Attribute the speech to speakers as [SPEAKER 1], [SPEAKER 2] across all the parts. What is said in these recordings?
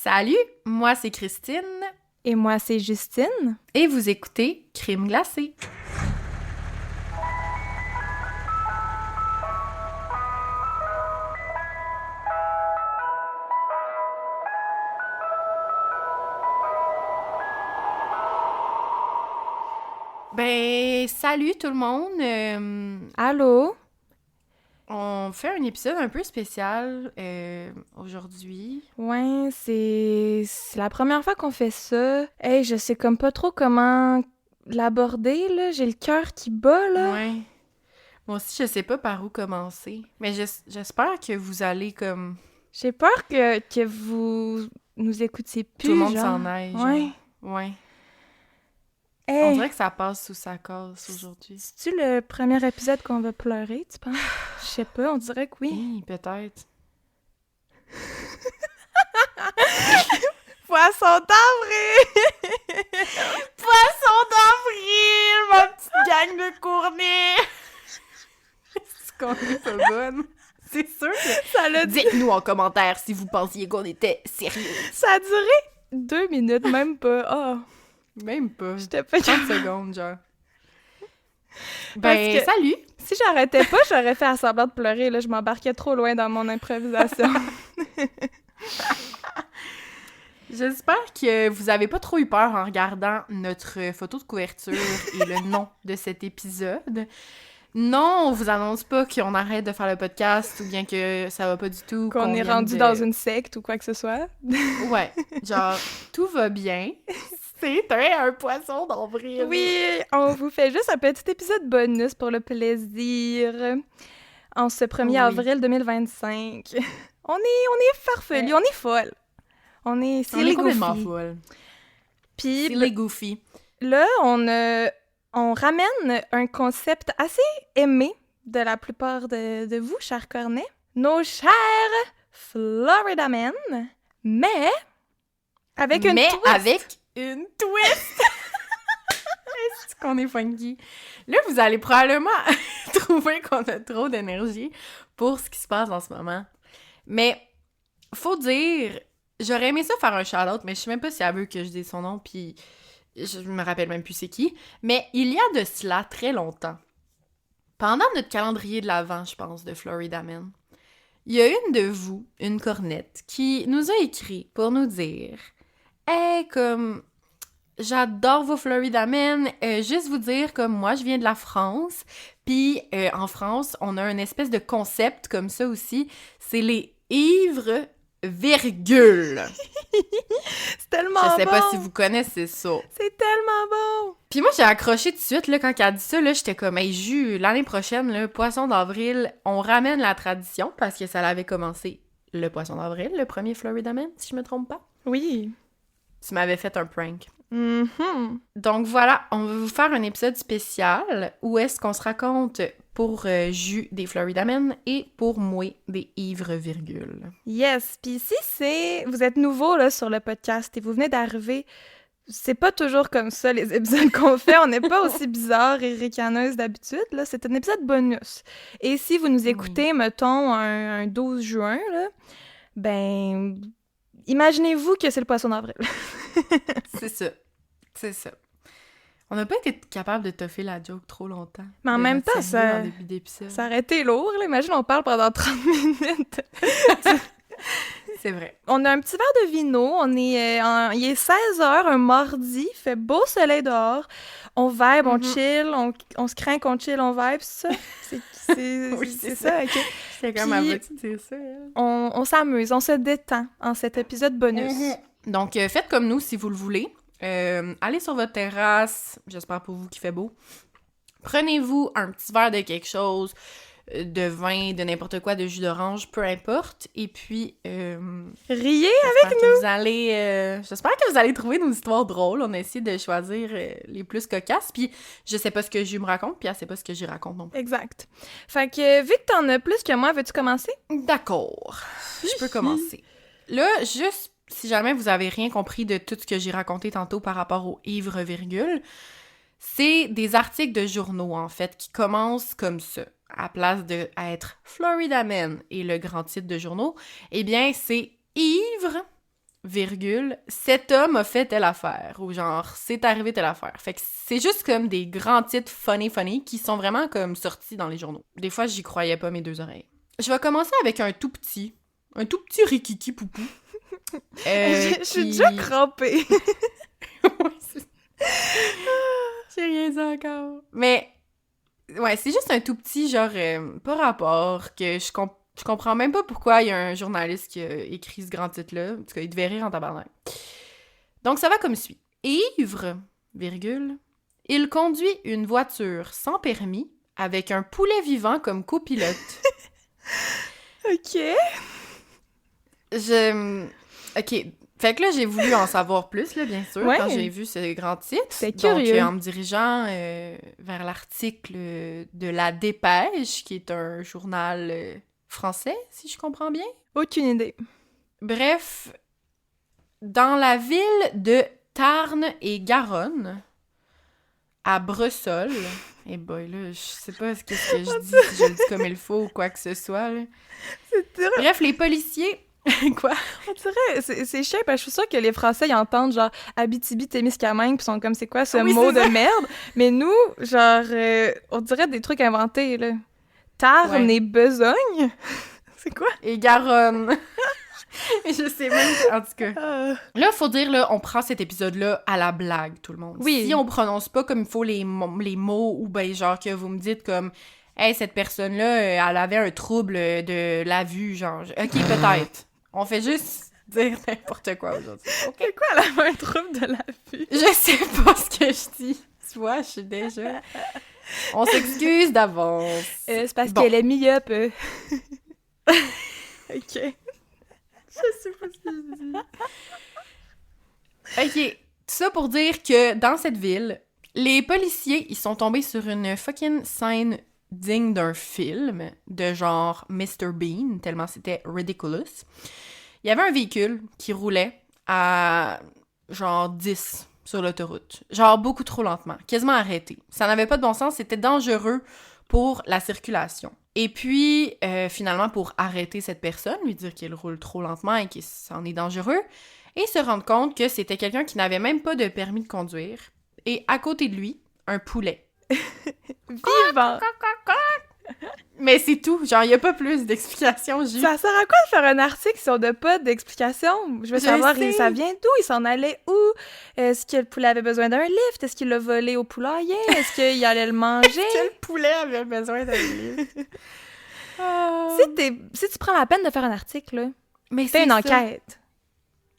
[SPEAKER 1] Salut, moi c'est Christine.
[SPEAKER 2] Et moi c'est Justine.
[SPEAKER 1] Et vous écoutez Crime glacé. Ben, salut tout le monde.
[SPEAKER 2] Allô?
[SPEAKER 1] On fait un épisode un peu spécial aujourd'hui.
[SPEAKER 2] Ouais, c'est la première fois qu'on fait ça. Hey, je sais comme pas trop comment l'aborder, là. J'ai le cœur qui bat, là.
[SPEAKER 1] Ouais. Moi aussi, je sais pas par où commencer. Mais j'espère que vous allez comme...
[SPEAKER 2] J'ai peur que vous nous écoutiez plus,
[SPEAKER 1] Tout le monde
[SPEAKER 2] genre.
[SPEAKER 1] s'en aille, genre.
[SPEAKER 2] Ouais.
[SPEAKER 1] Ouais. On
[SPEAKER 2] Hey,
[SPEAKER 1] dirait que ça passe sous sa casse aujourd'hui.
[SPEAKER 2] c'est-tu le premier épisode qu'on va pleurer, tu penses? Je sais pas, on dirait que oui.
[SPEAKER 1] Oui, peut-être.
[SPEAKER 2] Poisson d'avril!
[SPEAKER 1] Poisson d'avril, ma petite gang de cournées! C'est qu'on est pas bonne. C'est sûr que...
[SPEAKER 2] Ça l'a
[SPEAKER 1] Dites-nous en commentaire si vous pensiez qu'on était sérieux.
[SPEAKER 2] Ça a duré 2 minutes, même pas. Oh,
[SPEAKER 1] Même pas.
[SPEAKER 2] j'étais pas
[SPEAKER 1] 30 secondes, genre.
[SPEAKER 2] Parce
[SPEAKER 1] Ben,
[SPEAKER 2] que-
[SPEAKER 1] salut!
[SPEAKER 2] Si j'arrêtais pas, j'aurais fait à semblant de pleurer, là. Je m'embarquais trop loin dans mon improvisation.
[SPEAKER 1] J'espère que vous avez pas trop eu peur en regardant notre photo de couverture et le nom de cet épisode. Non, on vous annonce pas qu'on arrête de faire le podcast ou bien que ça va pas du tout.
[SPEAKER 2] Qu'on est
[SPEAKER 1] vient
[SPEAKER 2] rendu
[SPEAKER 1] de-
[SPEAKER 2] dans une secte ou quoi que ce soit.
[SPEAKER 1] Ouais, genre, tout va bien. C'est un poisson d'avril.
[SPEAKER 2] Oui, on vous fait juste un petit épisode bonus pour le plaisir. En ce 1er
[SPEAKER 1] Oui.
[SPEAKER 2] avril 2025. On est farfelus, on est folle.
[SPEAKER 1] On
[SPEAKER 2] C'est
[SPEAKER 1] est
[SPEAKER 2] les
[SPEAKER 1] complètement
[SPEAKER 2] goofy.
[SPEAKER 1] folle.
[SPEAKER 2] Puis
[SPEAKER 1] C'est les goofy.
[SPEAKER 2] là, on ramène un concept assez aimé de la plupart de vous, chers cornets. Nos chers Florida Men, mais avec une twist.
[SPEAKER 1] avec une twist! Est-ce qu'on est funky? Là, vous allez probablement trouver qu'on a trop d'énergie pour ce qui se passe en ce moment. Mais, faut dire, j'aurais aimé ça faire un shout-out, mais je sais même pas si elle veut que je dise son nom, puis je me rappelle même plus c'est qui. Mais il y a de cela très longtemps, pendant notre calendrier de l'Avent, je pense, de Florida Man, il y a une de vous, une cornette, qui nous a écrit pour nous dire « Hey, comme... J'adore vos Florida Men. Juste vous dire, comme moi, je viens de la France. Puis en France, on a une espèce de concept comme ça aussi. C'est les ivres virgule.
[SPEAKER 2] C'est tellement
[SPEAKER 1] Je sais
[SPEAKER 2] bon!
[SPEAKER 1] pas si vous connaissez ça.
[SPEAKER 2] C'est tellement bon!
[SPEAKER 1] Puis moi, j'ai accroché tout de suite, là, quand elle a dit ça, là, j'étais comme, hey, Jus, l'année prochaine, là, Poisson d'avril, on ramène la tradition, parce que ça l'avait commencé le Poisson d'avril, le premier Florida Man, si je me trompe pas.
[SPEAKER 2] Oui.
[SPEAKER 1] Tu m'avais fait un prank.
[SPEAKER 2] Mhm.
[SPEAKER 1] Donc voilà, on va vous faire un épisode spécial où est-ce qu'on se raconte pour Jus des Florida Men et pour moi des ivres virgules.
[SPEAKER 2] Yes, puis si vous êtes nouveau là sur le podcast et vous venez d'arriver, c'est pas toujours comme ça les épisodes qu'on fait, on n'est pas aussi bizarre et ricaneuse d'habitude, là, c'est un épisode bonus. Et si vous nous écoutez, mettons, un 12 juin, là, ben, imaginez-vous que c'est le poisson d'avril.
[SPEAKER 1] C'est ça, c'est ça. On n'a pas été capable de toffer la joke trop longtemps.
[SPEAKER 2] Mais en
[SPEAKER 1] de
[SPEAKER 2] même
[SPEAKER 1] notre
[SPEAKER 2] temps,
[SPEAKER 1] sérieux
[SPEAKER 2] ça-
[SPEAKER 1] en début d'épisode.
[SPEAKER 2] Ça aurait été lourd, là. Imagine, on parle pendant 30 minutes.
[SPEAKER 1] C'est vrai.
[SPEAKER 2] On a un petit verre de vino, il est 16h, un mardi, il fait beau soleil dehors, on vibe, on chill, on se craint, on chill, on vibe, c'est ça?
[SPEAKER 1] Oui,
[SPEAKER 2] c'est ça, ok.
[SPEAKER 1] C'est comme,
[SPEAKER 2] Puis-
[SPEAKER 1] elle va-tu dire ça, elle?
[SPEAKER 2] On s'amuse, on se détend en cet épisode bonus.
[SPEAKER 1] Donc, faites comme nous si vous le voulez. Allez sur votre terrasse, j'espère pour vous qu'il fait beau. Prenez-vous un petit verre de quelque chose, de vin, de n'importe quoi, de jus d'orange, peu importe. Et puis,
[SPEAKER 2] Riez!
[SPEAKER 1] j'espère que vous allez trouver nos histoires drôles. On a essayé de choisir les plus cocasses. Puis, je sais pas ce que Jus me raconte, puis elle sait pas ce que j'y raconte non plus.
[SPEAKER 2] Exact. Fait que, vu que t'en as plus que moi, veux-tu commencer?
[SPEAKER 1] D'accord. Je peux commencer. Là, juste si jamais vous avez rien compris de tout ce que j'ai raconté tantôt par rapport aux ivres virgule, c'est des articles de journaux, en fait, qui commencent comme ça. À place d'être Florida Man et le grand titre de journaux, eh bien, c'est ivre virgule, cet homme a fait telle affaire, ou genre, c'est arrivé telle affaire. Fait que c'est juste comme des grands titres funny qui sont vraiment comme sortis dans les journaux. Des fois, j'y croyais pas mes deux oreilles. Je vais commencer avec un tout petit rikiki poupou.
[SPEAKER 2] Je suis déjà crampée.
[SPEAKER 1] J'ai rien dit encore. Mais, ouais, c'est juste un tout petit, genre, pas rapport, que je comprends même pas pourquoi il y a un journaliste qui a écrit ce grand titre-là. En tout cas, il devait rire en tabarnak. Donc, ça va comme suit. Ivre, virgule, il conduit une voiture sans permis avec un poulet vivant comme copilote.
[SPEAKER 2] OK.
[SPEAKER 1] OK. Fait que là, j'ai voulu en savoir plus, là, bien sûr,
[SPEAKER 2] Ouais.
[SPEAKER 1] quand j'ai vu ce grand titre.
[SPEAKER 2] C'est
[SPEAKER 1] Donc,
[SPEAKER 2] curieux.
[SPEAKER 1] en me dirigeant vers l'article de La Dépêche, qui est un journal français, si je comprends bien.
[SPEAKER 2] Aucune idée.
[SPEAKER 1] Bref, dans la ville de Tarn-et-Garonne, à Bressol, et boy, là, je sais pas ce que je dis, si je le dis comme il faut ou quoi que ce soit, là.
[SPEAKER 2] C'est dur.
[SPEAKER 1] Bref, les policiers... Quoi?
[SPEAKER 2] On dirait, c'est chiant, parce que je suis sûre que les Français, ils entendent genre Abitibi-Témiscamingue, puis sont comme, c'est quoi ce
[SPEAKER 1] Oui,
[SPEAKER 2] mot
[SPEAKER 1] c'est ça.
[SPEAKER 2] de merde? Mais nous, genre, on dirait des trucs inventés, là. Tarn
[SPEAKER 1] Ouais.
[SPEAKER 2] et besogne? C'est quoi?
[SPEAKER 1] Et Garonne. Je sais même pas, en tout cas. Là, faut dire, là, on prend cet épisode-là à la blague, tout le monde.
[SPEAKER 2] Oui.
[SPEAKER 1] Si on prononce pas comme il faut les mots, ou ben genre que vous me dites comme « Hey, cette personne-là, elle avait un trouble de la vue, genre. » OK, peut-être. On fait juste dire n'importe quoi aujourd'hui. OK?
[SPEAKER 2] C'est quoi, elle avait un trouble de la vue?
[SPEAKER 1] Je sais pas ce que je dis. Tu vois, je suis déjà... On s'excuse d'avance.
[SPEAKER 2] C'est parce
[SPEAKER 1] Bon.
[SPEAKER 2] qu'elle est myope. OK.
[SPEAKER 1] Je sais pas ce que je dis. OK, tout ça pour dire que dans cette ville, les policiers, ils sont tombés sur une fucking scène digne d'un film de genre Mr. Bean, tellement c'était ridiculous. Il y avait un véhicule qui roulait à genre 10 sur l'autoroute. Genre beaucoup trop lentement, quasiment arrêté. Ça n'avait pas de bon sens, c'était dangereux pour la circulation. Et puis, finalement, pour arrêter cette personne, lui dire qu'il roule trop lentement et que c'en est dangereux, et se rendre compte que c'était quelqu'un qui n'avait même pas de permis de conduire, et à côté de lui, un poulet.
[SPEAKER 2] Vivant!
[SPEAKER 1] Mais c'est tout, genre, il n'y a pas plus d'explications.
[SPEAKER 2] Ça sert à quoi de faire un article si on n'a pas d'explication? Je veux savoir,
[SPEAKER 1] sais.
[SPEAKER 2] ça vient d'où? Il s'en allait où? Est-ce que le poulet avait besoin d'un lift? Est-ce qu'il l'a volé au poulailler? Est-ce qu'il allait le manger?
[SPEAKER 1] Quel poulet avait besoin d'un livre?
[SPEAKER 2] Si tu prends la peine de faire un article, là,
[SPEAKER 1] Mais
[SPEAKER 2] fais
[SPEAKER 1] c'est
[SPEAKER 2] une
[SPEAKER 1] ça.
[SPEAKER 2] enquête.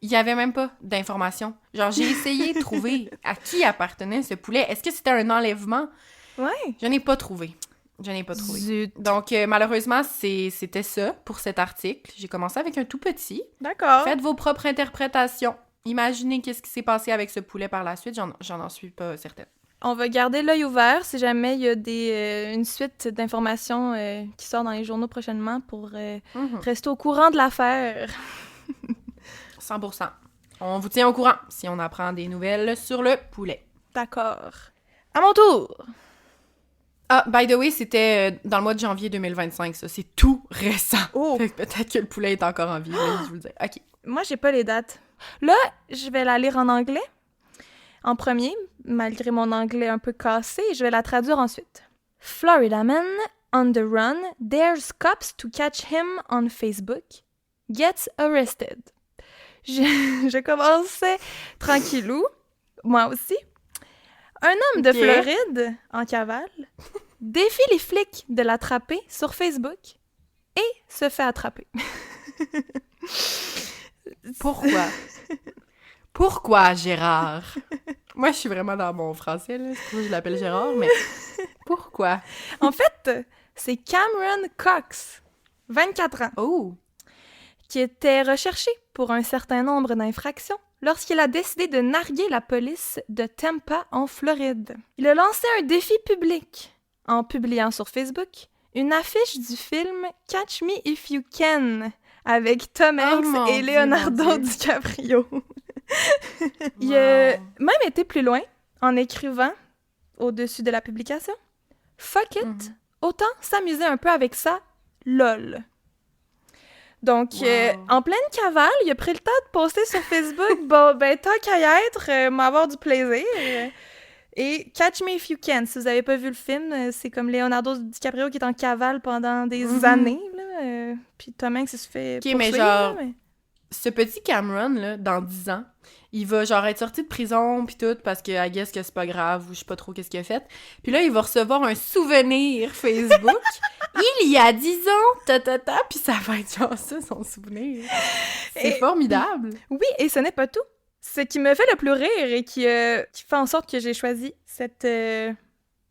[SPEAKER 1] Il n'y avait même pas d'informations. Genre, j'ai essayé de trouver à qui appartenait ce poulet. Est-ce que c'était un enlèvement?
[SPEAKER 2] Ouais.
[SPEAKER 1] Je n'ai pas trouvé.
[SPEAKER 2] Zut.
[SPEAKER 1] Donc, malheureusement, c'était ça pour cet article. J'ai commencé avec un tout petit.
[SPEAKER 2] D'accord.
[SPEAKER 1] Faites vos propres interprétations. Imaginez qu'est-ce qui s'est passé avec ce poulet par la suite. J'en suis pas certaine.
[SPEAKER 2] On va garder l'œil ouvert si jamais il y a une suite d'informations qui sort dans les journaux prochainement pour rester au courant de l'affaire.
[SPEAKER 1] 100%. On vous tient au courant si on apprend des nouvelles sur le poulet.
[SPEAKER 2] D'accord. À mon tour!
[SPEAKER 1] Ah, by the way, c'était dans le mois de janvier 2025, ça. C'est tout récent.
[SPEAKER 2] Oh!
[SPEAKER 1] Fait que peut-être que le poulet est encore en vie, mais je vous le dis. OK.
[SPEAKER 2] Moi, j'ai pas les dates. Là, je vais la lire en anglais. En premier, malgré mon anglais un peu cassé, je vais la traduire ensuite. Florida man on the run dares cops to catch him on Facebook. Gets arrested. Je commençais tranquillou, moi aussi. Un homme de
[SPEAKER 1] Ok.
[SPEAKER 2] Floride, en cavale, défie les flics de l'attraper sur Facebook et se fait attraper.
[SPEAKER 1] Pourquoi? Pourquoi, Gérard? Moi, je suis vraiment dans mon français, là. C'est pour ça que je l'appelle Gérard, mais pourquoi?
[SPEAKER 2] En fait, c'est Cameron Cox, 24 ans,
[SPEAKER 1] Oh!
[SPEAKER 2] qui était recherché pour un certain nombre d'infractions lorsqu'il a décidé de narguer la police de Tampa, en Floride. Il a lancé un défi public en publiant sur Facebook une affiche du film Catch Me If You Can avec Tom Hanks
[SPEAKER 1] mon
[SPEAKER 2] et
[SPEAKER 1] Dieu,
[SPEAKER 2] Leonardo
[SPEAKER 1] mon Dieu.
[SPEAKER 2] DiCaprio. Il a même été plus loin en écrivant au-dessus de la publication « Fuck it, autant s'amuser un peu avec ça, lol ». Donc, en pleine cavale, il a pris le temps de poster sur Facebook. Bon, ben, tant qu'à y être, m'avoir du plaisir. Et Catch Me If You Can, si vous avez pas vu le film, c'est comme Leonardo DiCaprio qui est en cavale pendant des années, là. Puis Tom Hanks, il se fait poursuivre,
[SPEAKER 1] mais genre,
[SPEAKER 2] là, mais...
[SPEAKER 1] ce petit Cameron, là, dans 10 ans, il va genre être sorti de prison pis tout, parce que I guess que c'est pas grave, ou je sais pas trop qu'est-ce qu'il a fait. Puis là, il va recevoir un souvenir Facebook. Il y a 10 ans, pis ça va être genre ça, son souvenir. C'est formidable.
[SPEAKER 2] Oui, et ce n'est pas tout. Ce qui me fait le plus rire et qui fait en sorte que j'ai choisi cette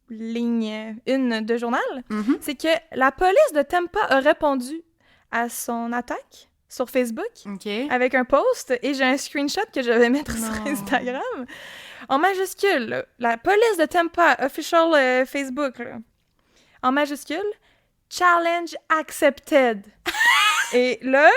[SPEAKER 2] ligne 1 de journal, c'est que la police de Tampa a répondu à son attaque sur Facebook avec un post, et j'ai un screenshot que je vais mettre sur Instagram. En majuscule, là, la police de Tampa, official Facebook, là, en majuscule, challenge accepted. Et là...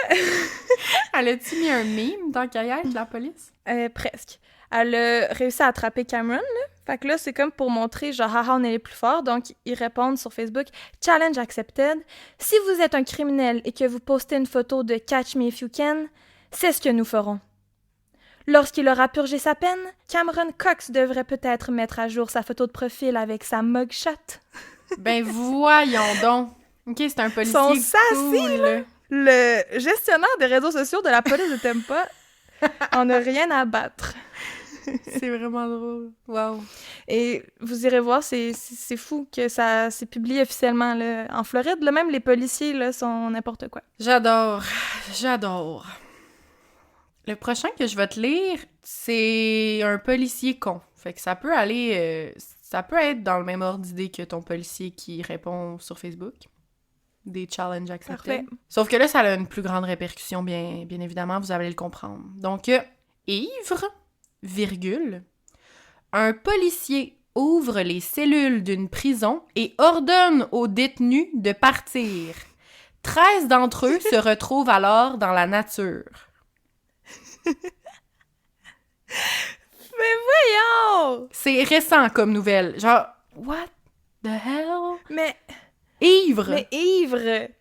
[SPEAKER 1] Elle a-tu mis un meme dans Kayak, la police?
[SPEAKER 2] Presque. Elle a réussi à attraper Cameron, là. Fait que là, c'est comme pour montrer, genre, haha, on est les plus forts. Donc, ils répondent sur Facebook, challenge accepted. Si vous êtes un criminel et que vous postez une photo de Catch Me If You Can, c'est ce que nous ferons. Lorsqu'il aura purgé sa peine, Cameron Cox devrait peut-être mettre à jour sa photo de profil avec sa mugshot. Ben
[SPEAKER 1] voyons donc. OK, c'est un policier
[SPEAKER 2] cool. Son sassy,
[SPEAKER 1] là.
[SPEAKER 2] Le gestionnaire des réseaux sociaux de la police de Tampa en a rien à battre.
[SPEAKER 1] C'est vraiment drôle. Wow.
[SPEAKER 2] Et vous irez voir, c'est fou que ça s'est publié officiellement là, en Floride. Là, même les policiers là, sont n'importe quoi.
[SPEAKER 1] J'adore. Le prochain que je vais te lire, c'est un policier con. Fait que ça peut aller... ça peut être dans le même ordre d'idée que ton policier qui répond sur Facebook. Des challenges acceptés. Sauf que là, ça a une plus grande répercussion, bien évidemment, vous allez le comprendre. Donc, ivre, virgule, un policier ouvre les cellules d'une prison et ordonne aux détenus de partir. 13 d'entre eux se retrouvent alors dans la nature.
[SPEAKER 2] Mais voyons!
[SPEAKER 1] C'est récent comme nouvelle. Genre, what the hell?
[SPEAKER 2] Mais
[SPEAKER 1] ivre!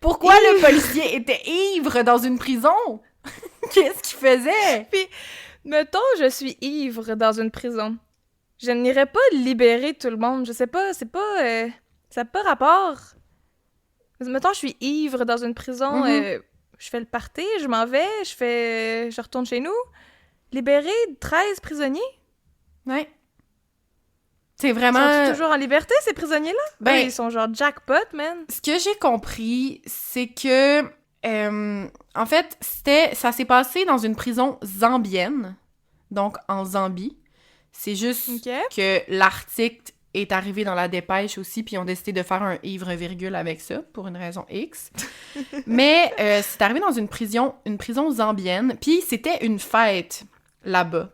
[SPEAKER 1] Pourquoi le policier était ivre dans une prison? Qu'est-ce qu'il faisait?
[SPEAKER 2] Puis, mettons, je suis ivre dans une prison. Je n'irais pas libérer tout le monde. Je sais pas, c'est pas... ça n'a pas rapport. Mettons, je suis ivre dans une prison, je fais le party, je m'en vais, je retourne chez nous. Libérer 13 prisonniers?
[SPEAKER 1] Ouais. C'est vraiment...
[SPEAKER 2] Ils sont toujours en liberté, ces prisonniers-là?
[SPEAKER 1] Ben,
[SPEAKER 2] ils sont genre jackpot, man.
[SPEAKER 1] Ce que j'ai compris, c'est que... en fait, ça s'est passé dans une prison zambienne, donc en Zambie. C'est juste que l'article est arrivé dans la dépêche aussi, puis ils ont décidé de faire un ivre-virgule avec ça, pour une raison X. Mais c'est arrivé dans une prison zambienne, puis c'était une fête là-bas.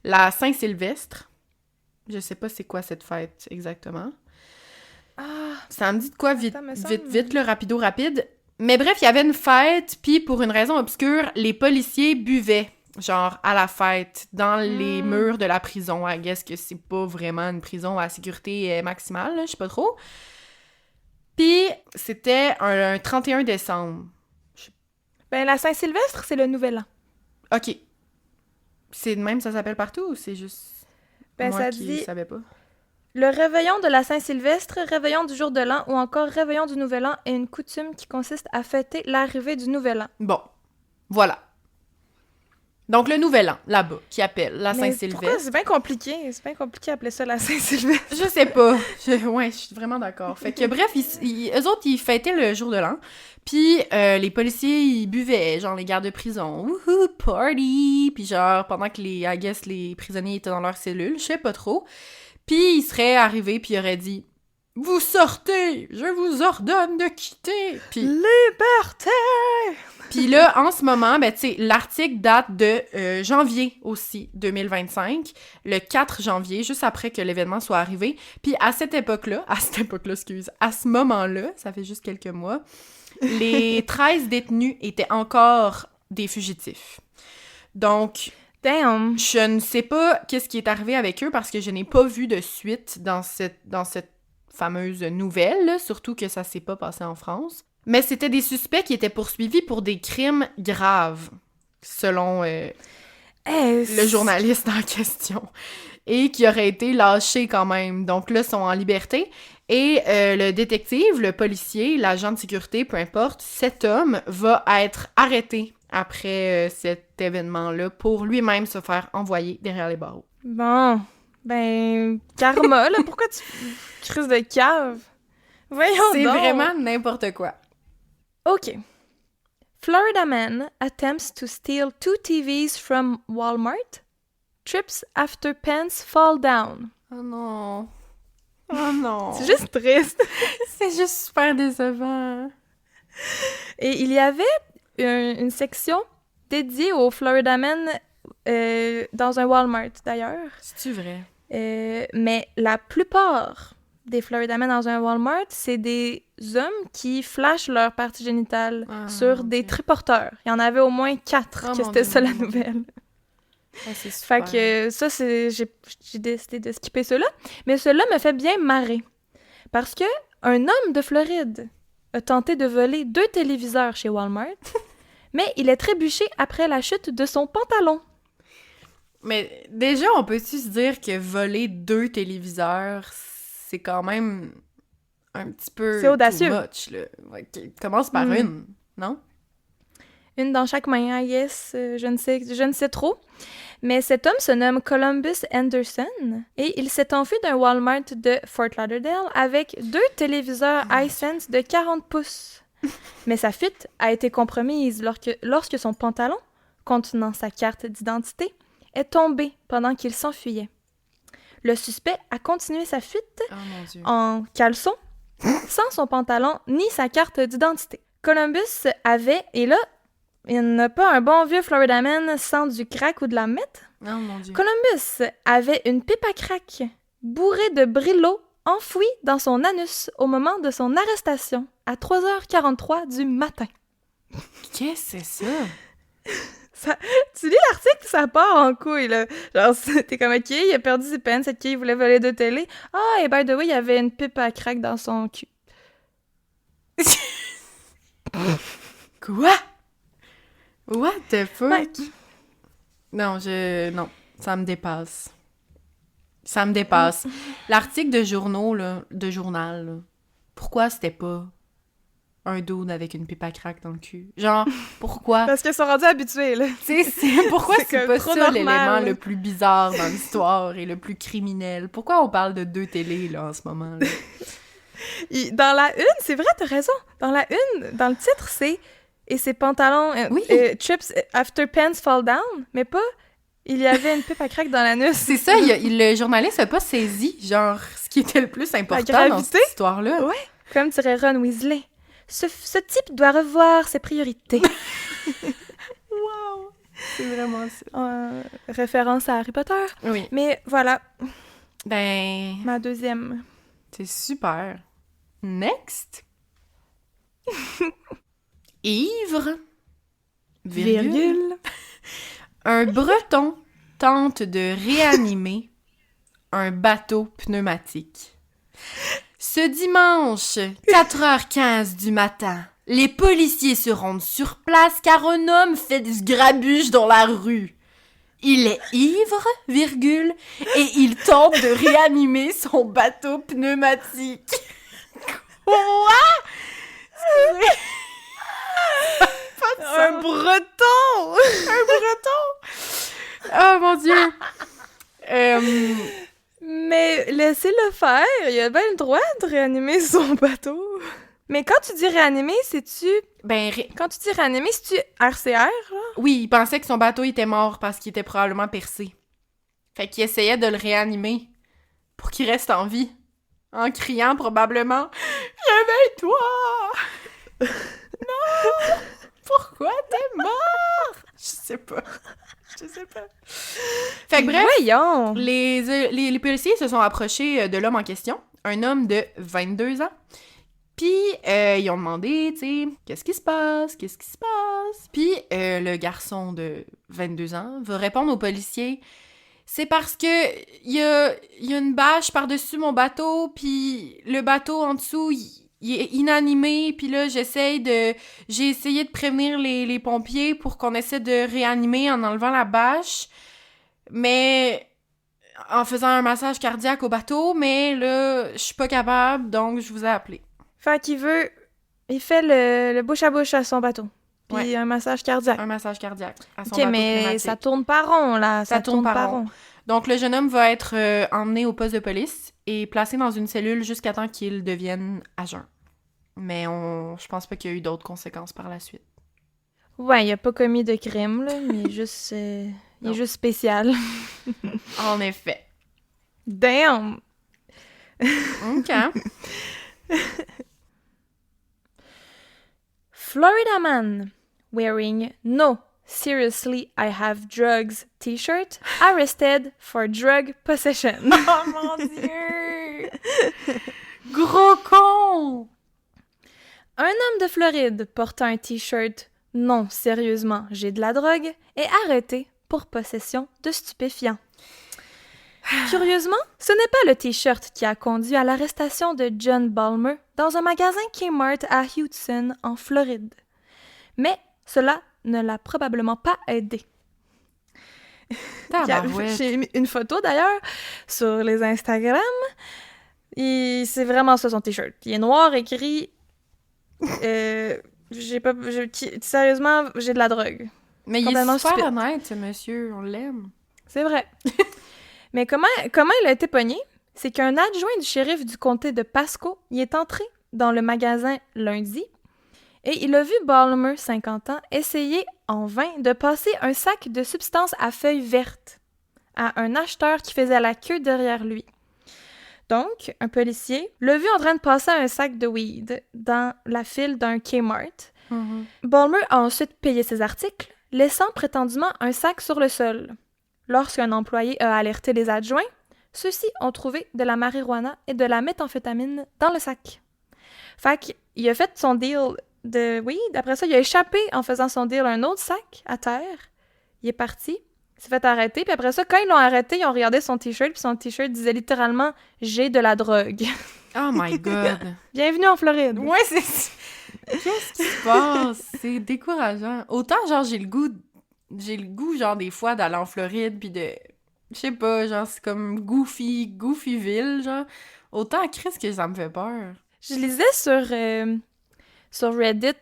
[SPEAKER 1] La Saint-Sylvestre. Je sais pas c'est quoi cette fête exactement. Ça me dit de quoi vite, le rapide. Mais bref, il y avait une fête, puis pour une raison obscure, les policiers buvaient, genre, à la fête, dans les murs de la prison. I guess que c'est pas vraiment une prison à sécurité maximale, là, je sais pas trop. Puis, c'était un 31 décembre.
[SPEAKER 2] Ben, la Saint-Sylvestre, c'est le Nouvel An.
[SPEAKER 1] OK. C'est de même, ça s'appelle partout, ou c'est juste moi
[SPEAKER 2] ça
[SPEAKER 1] qui
[SPEAKER 2] dit...
[SPEAKER 1] savais pas?
[SPEAKER 2] Le réveillon de la Saint-Sylvestre, réveillon du jour de l'an ou encore réveillon du Nouvel An est une coutume qui consiste à fêter l'arrivée du Nouvel An.
[SPEAKER 1] Bon, voilà. Donc, le Nouvel An, là-bas, qui appelle la Saint-Sylvestre.
[SPEAKER 2] Pourquoi? C'est bien compliqué. C'est bien compliqué d'appeler ça la Saint-Sylvestre.
[SPEAKER 1] Je sais pas. Ouais, je suis vraiment d'accord. Fait que bref, eux autres, ils fêtaient le jour de l'an. Puis les policiers, ils buvaient, genre les gardes de prison. Wouhou, party! Puis genre, pendant que les prisonniers étaient dans leur cellule, je sais pas trop. Puis ils seraient arrivés, puis ils auraient dit... Vous sortez! Je vous ordonne de quitter! Puis...
[SPEAKER 2] Liberté!
[SPEAKER 1] Puis là, en ce moment, ben, tu sais, l'article date de janvier aussi, 2025, le 4 janvier, juste après que l'événement soit arrivé. Puis à cette époque-là, à ce moment-là, ça fait juste quelques mois, les 13 détenus étaient encore des fugitifs. Donc...
[SPEAKER 2] Damn.
[SPEAKER 1] Je ne sais pas qu'est-ce qui est arrivé avec eux parce que je n'ai pas vu de suite dans cette fameuse nouvelle, là, surtout que ça s'est pas passé en France. Mais c'était des suspects qui étaient poursuivis pour des crimes graves, selon le journaliste en question, et qui auraient été lâchés quand même. Donc là, ils sont en liberté. Et le détective, le policier, l'agent de sécurité, peu importe, cet homme va être arrêté après cet événement-là pour lui-même se faire envoyer derrière les barreaux.
[SPEAKER 2] Bon, ben, karma, là, pourquoi tu crises de cave? Voyons
[SPEAKER 1] C'est
[SPEAKER 2] donc.
[SPEAKER 1] vraiment n'importe quoi.
[SPEAKER 2] OK. Florida man attempts to steal 2 TVs from Walmart. Trips after pants fall down.
[SPEAKER 1] Oh non. Oh non.
[SPEAKER 2] C'est juste triste.
[SPEAKER 1] C'est juste super décevant.
[SPEAKER 2] Et il y avait une section dédiée aux Florida men dans un Walmart, d'ailleurs.
[SPEAKER 1] C'est-tu vrai?
[SPEAKER 2] Mais la plupart des Florida men dans un Walmart, c'est des hommes qui flashent leur partie génitale sur des triporteurs. Il y en avait au moins 4 que c'était ça la nouvelle.
[SPEAKER 1] Ouais, c'est super.
[SPEAKER 2] Fait que ça, j'ai décidé de skipper ceux-là. Mais ceux-là me fait bien marrer. Parce que un homme de Floride a tenté de voler 2 téléviseurs chez Walmart, mais il est trébuché après la chute de son pantalon.
[SPEAKER 1] Mais déjà, on peut-tu se dire que voler 2 téléviseurs, c'est quand même un petit peu
[SPEAKER 2] C'est audacieux.
[SPEAKER 1] too much, là. Ouais, commence par une, non?
[SPEAKER 2] Une dans chaque main, I guess, je ne sais trop. Mais cet homme se nomme Columbus Anderson et il s'est enfui d'un Walmart de Fort Lauderdale avec 2 téléviseurs iSense de 40 pouces. Mais sa fuite a été compromise lorsque son pantalon, contenant sa carte d'identité, est tombé pendant qu'il s'enfuyait. Le suspect a continué sa fuite en caleçon, sans son pantalon ni sa carte d'identité. Columbus avait, et là, il n'a pas un bon vieux Florida man sans du crack ou de la meth.
[SPEAKER 1] Oh mon Dieu.
[SPEAKER 2] Columbus avait une pipe à crack bourrée de Brillo enfouie dans son anus au moment de son arrestation à 3h43 du matin.
[SPEAKER 1] Qu'est-ce que c'est ça?
[SPEAKER 2] Tu lis l'article, ça part en couille, là. Genre, t'es comme, OK, il a perdu ses pants, cette il voulait voler 2 télé. Ah, et by the way, il y avait une pipe à crack dans son cul.
[SPEAKER 1] Quoi? What the fuck?
[SPEAKER 2] Mike.
[SPEAKER 1] Non, non, ça me dépasse. Ça me dépasse. L'article de journal, là, pourquoi c'était pas un dude avec une pipe à crack dans le cul? Genre, pourquoi?
[SPEAKER 2] Parce qu'ils sont rendus habitués, là.
[SPEAKER 1] Pourquoi c'est pas
[SPEAKER 2] trop
[SPEAKER 1] ça
[SPEAKER 2] normal,
[SPEAKER 1] l'élément
[SPEAKER 2] là.
[SPEAKER 1] le plus bizarre dans l'histoire et le plus criminel? Pourquoi on parle de 2 télés, là, en ce moment, là?
[SPEAKER 2] Dans la une, c'est vrai, t'as raison. Dans la une, dans le titre, c'est « Et ses pantalons trips after pants fall down », mais pas « Il y avait une pipe à crack dans l'anus ».
[SPEAKER 1] C'est ça, le journaliste a pas saisi, genre, ce qui était le plus important dans cette histoire-là.
[SPEAKER 2] Ouais, comme dirait Ron Weasley. Ce type doit revoir ses priorités.
[SPEAKER 1] Wow! C'est vraiment ça.
[SPEAKER 2] Référence à Harry Potter.
[SPEAKER 1] Oui.
[SPEAKER 2] Mais voilà,
[SPEAKER 1] Ben,
[SPEAKER 2] ma deuxième.
[SPEAKER 1] c'est super. Next. Ivre. Virgule. Un Breton tente de réanimer un bateau pneumatique. Ce dimanche, 4h15 du matin, les policiers se rendent sur place car un homme fait du grabuge dans la rue. Il est ivre, virgule, et il tente de réanimer son bateau pneumatique. Quoi?
[SPEAKER 2] Un breton!
[SPEAKER 1] Un breton! Oh mon Dieu!
[SPEAKER 2] Mais laissez-le faire, il a bien le droit de réanimer son bateau. Mais quand tu dis réanimer, c'est-tu... Quand tu dis réanimer, c'est-tu RCR, là?
[SPEAKER 1] Oui, il pensait que son bateau était mort parce qu'il était probablement percé. Fait qu'il essayait de le réanimer pour qu'il reste en vie. En criant probablement « Réveille-toi! » Non! Pourquoi t'es mort? Je sais pas. Fait que bref,
[SPEAKER 2] Voyons!
[SPEAKER 1] les policiers se sont approchés de l'homme en question, un homme de 22 ans. Puis, ils ont demandé, tu sais, qu'est-ce qui se passe? Puis, le garçon de 22 ans va répondre aux policiers, c'est parce que il y a une bâche par-dessus mon bateau, puis le bateau en dessous, il est inanimé, puis là, j'ai essayé de prévenir les pompiers pour qu'on essaie de réanimer en enlevant la bâche, mais en faisant un massage cardiaque au bateau, mais là, je suis pas capable, donc je vous ai appelé.
[SPEAKER 2] Fait qu'il il fait le bouche à bouche à son bateau. Puis un massage cardiaque.
[SPEAKER 1] Un massage cardiaque à son
[SPEAKER 2] OK,
[SPEAKER 1] bateau
[SPEAKER 2] mais
[SPEAKER 1] pneumatique.
[SPEAKER 2] ça tourne pas rond, là. Ça tourne pas rond.
[SPEAKER 1] Donc, le jeune homme va être emmené au poste de police et placé dans une cellule jusqu'à temps qu'il devienne à jeun. Mais je pense pas qu'il y a eu d'autres conséquences par la suite.
[SPEAKER 2] Ouais, il a pas commis de crime, là, mais il est juste spécial.
[SPEAKER 1] En effet.
[SPEAKER 2] Damn!
[SPEAKER 1] OK.
[SPEAKER 2] Florida man wearing "No, seriously, I have drugs" t-shirt arrested for drug possession.
[SPEAKER 1] Oh mon Dieu! Gros con!
[SPEAKER 2] Un homme de Floride portant un t-shirt "Non, sérieusement, j'ai de la drogue" est arrêté pour possession de stupéfiants. Curieusement, ce n'est pas le t-shirt qui a conduit à l'arrestation de John Balmer dans un magasin Kmart à Houston, en Floride. Mais cela ne l'a probablement pas aidé. J'ai mis une photo d'ailleurs sur les Instagram. C'est vraiment ça son t-shirt. Il est noir, écrit sérieusement, j'ai de la drogue.
[SPEAKER 1] Mais il est super honnête, ce monsieur, on l'aime.
[SPEAKER 2] C'est vrai. Mais comment il a été pogné? C'est qu'un adjoint du shérif du comté de Pasco y est entré dans le magasin lundi et il a vu Balmer, 50 ans, essayer en vain de passer un sac de substances à feuilles vertes à un acheteur qui faisait la queue derrière lui. Donc, un policier l'a vu en train de passer un sac de weed dans la file d'un Kmart.
[SPEAKER 1] Mm-hmm.
[SPEAKER 2] Balmer a ensuite payé ses articles, laissant prétendument un sac sur le sol. Lorsqu'un employé a alerté les adjoints, ceux-ci ont trouvé de la marijuana et de la méthamphétamine dans le sac. Fait qu'il a fait son deal de weed. Après ça, il a échappé en faisant son deal un autre sac à terre. Il est parti, il s'est fait arrêter. Puis après ça, quand ils l'ont arrêté, ils ont regardé son t-shirt. Puis son t-shirt disait littéralement « J'ai de la drogue ».
[SPEAKER 1] Oh my God!
[SPEAKER 2] Bienvenue en Floride!
[SPEAKER 1] Ouais, c'est... Qu'est-ce qui se passe? C'est décourageant. Autant, genre, j'ai le goût, genre, des fois, d'aller en Floride, puis de... Je sais pas, genre, c'est comme Goofyville, genre. Autant à Chris que ça me fait peur.
[SPEAKER 2] Je lisais sur Reddit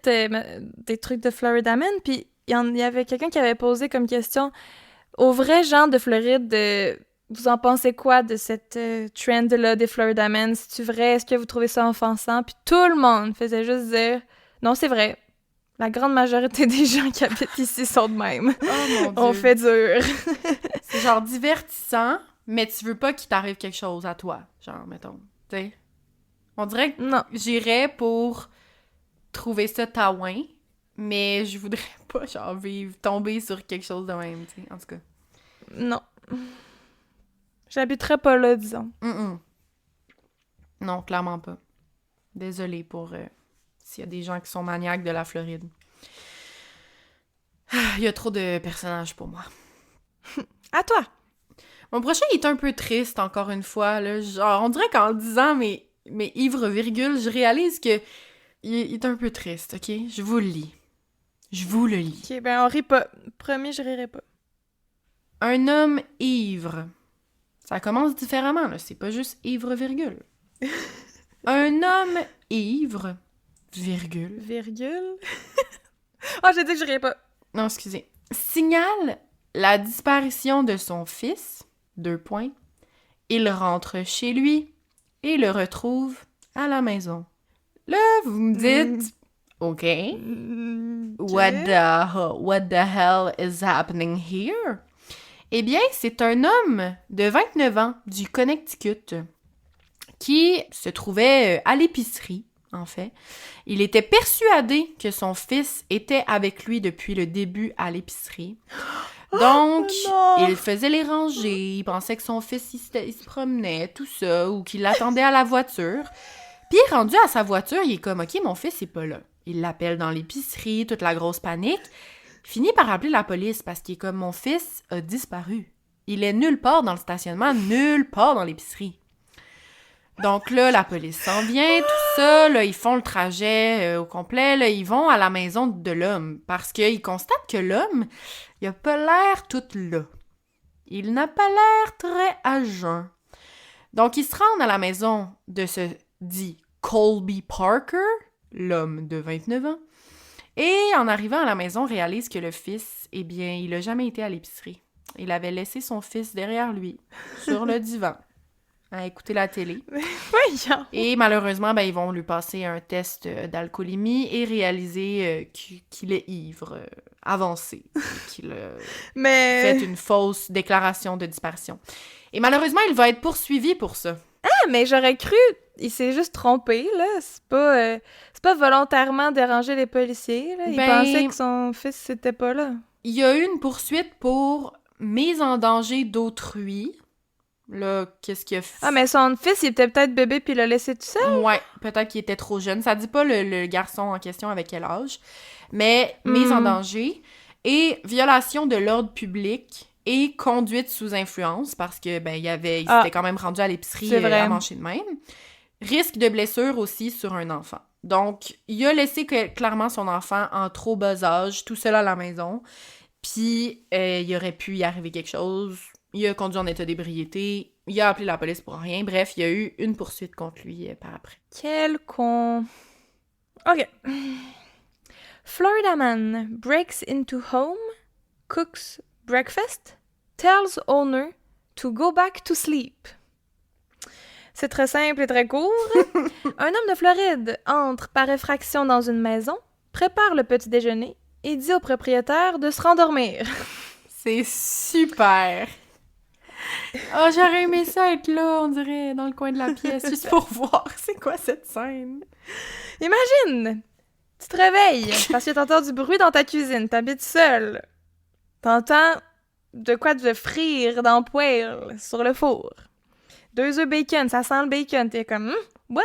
[SPEAKER 2] des trucs de Florida Man, puis il y avait quelqu'un qui avait posé comme question aux vrais gens de Floride, vous en pensez quoi de cette trend-là des Florida Man? C'est-tu vrai? Est-ce que vous trouvez ça offensant? Puis tout le monde faisait juste dire non, c'est vrai. La grande majorité des gens qui habitent ici sont de même.
[SPEAKER 1] Oh mon Dieu.
[SPEAKER 2] On fait dur.
[SPEAKER 1] C'est genre divertissant, mais tu veux pas qu'il t'arrive quelque chose à toi. Genre, mettons, tu sais. On dirait que
[SPEAKER 2] non.
[SPEAKER 1] J'irais pour trouver ça taouin, mais je voudrais pas, genre, tomber sur quelque chose de même, tu sais, en tout cas.
[SPEAKER 2] Non. J'habiterais pas là, disons.
[SPEAKER 1] Non, clairement pas. Désolée pour s'il y a des gens qui sont maniaques de la Floride. Il y a trop de personnages pour moi.
[SPEAKER 2] À toi!
[SPEAKER 1] Mon prochain est un peu triste, encore une fois, là. Genre, on dirait qu'en disant mes ivres virgules, je réalise que il est un peu triste, OK? Je vous le lis. Je vous le lis.
[SPEAKER 2] OK, ben on rit pas. Promis, je rirai pas.
[SPEAKER 1] Un homme ivre. Ça commence différemment, là. C'est pas juste ivre, virgule. Un homme ivre, virgule.
[SPEAKER 2] Virgule? Oh, j'ai dit que je rirais pas.
[SPEAKER 1] Non, excusez. Signale la disparition de son fils, 2 points. Il rentre chez lui et le retrouve à la maison. Là, vous me dites, OK, what the hell is happening here? Eh bien, c'est un homme de 29 ans du Connecticut qui se trouvait à l'épicerie, en fait. Il était persuadé que son fils était avec lui depuis le début à l'épicerie. Donc, il faisait les rangées, il pensait que son fils, il se promenait, tout ça, ou qu'il l'attendait à la voiture. Puis, rendu à sa voiture, il est comme, OK, mon fils, il est pas là. Il l'appelle dans l'épicerie, toute la grosse panique. Il finit par appeler la police parce qu'il est comme, mon fils a disparu. Il est nulle part dans le stationnement, nulle part dans l'épicerie. Donc là, la police s'en vient, tout ça, là, ils font le trajet au complet, là, ils vont à la maison de l'homme parce qu'ils constatent que l'homme, il a pas l'air tout là. Il n'a pas l'air très à jeun. Donc, ils se rendent à la maison de ce dit Colby Parker, l'homme de 29 ans, et en arrivant à la maison, réalise que le fils, eh bien, il a jamais été à l'épicerie. Il avait laissé son fils derrière lui, sur le divan, à écouter la télé.
[SPEAKER 2] Voyons!
[SPEAKER 1] Et malheureusement, ben, ils vont lui passer un test d'alcoolémie et réaliser qu'il est ivre avancé, qu'il a fait une fausse déclaration de disparition. Et malheureusement, il va être poursuivi pour ça.
[SPEAKER 2] Ah, mais j'aurais cru... Il s'est juste trompé, là. C'est pas volontairement déranger les policiers, là. Il pensait que son fils n'était pas là.
[SPEAKER 1] Il y a eu une poursuite pour mise en danger d'autrui. Là, qu'est-ce qu'il a fait?
[SPEAKER 2] Ah, mais son fils, il était peut-être bébé puis il l'a laissé tout seul?
[SPEAKER 1] Ouais, peut-être qu'il était trop jeune. Ça dit pas le garçon en question avec quel âge. Mais mise en danger et violation de l'ordre public et conduite sous influence parce que, ben, il s'était quand même rendu à l'épicerie à manger de même. Risque de blessure aussi sur un enfant. Donc, il a laissé clairement son enfant en trop bas âge, tout seul à la maison. Puis, il aurait pu y arriver quelque chose. Il a conduit en état d'ébriété. Il a appelé la police pour rien. Bref, il y a eu une poursuite contre lui par après.
[SPEAKER 2] Quel con. OK. Florida man breaks into home, cooks breakfast, tells owner to go back to sleep. C'est très simple et très court. Un homme de Floride entre par effraction dans une maison, prépare le petit déjeuner et dit au propriétaire de se rendormir.
[SPEAKER 1] C'est super! Oh, j'aurais aimé ça être là, on dirait, dans le coin de la pièce, juste pour voir c'est quoi cette scène.
[SPEAKER 2] Imagine! Tu te réveilles parce que t'entends du bruit dans ta cuisine, t'habites seule. T'entends de quoi de frire dans le poêle, sur le four. 2 œufs bacon, ça sent le bacon. T'es comme, what?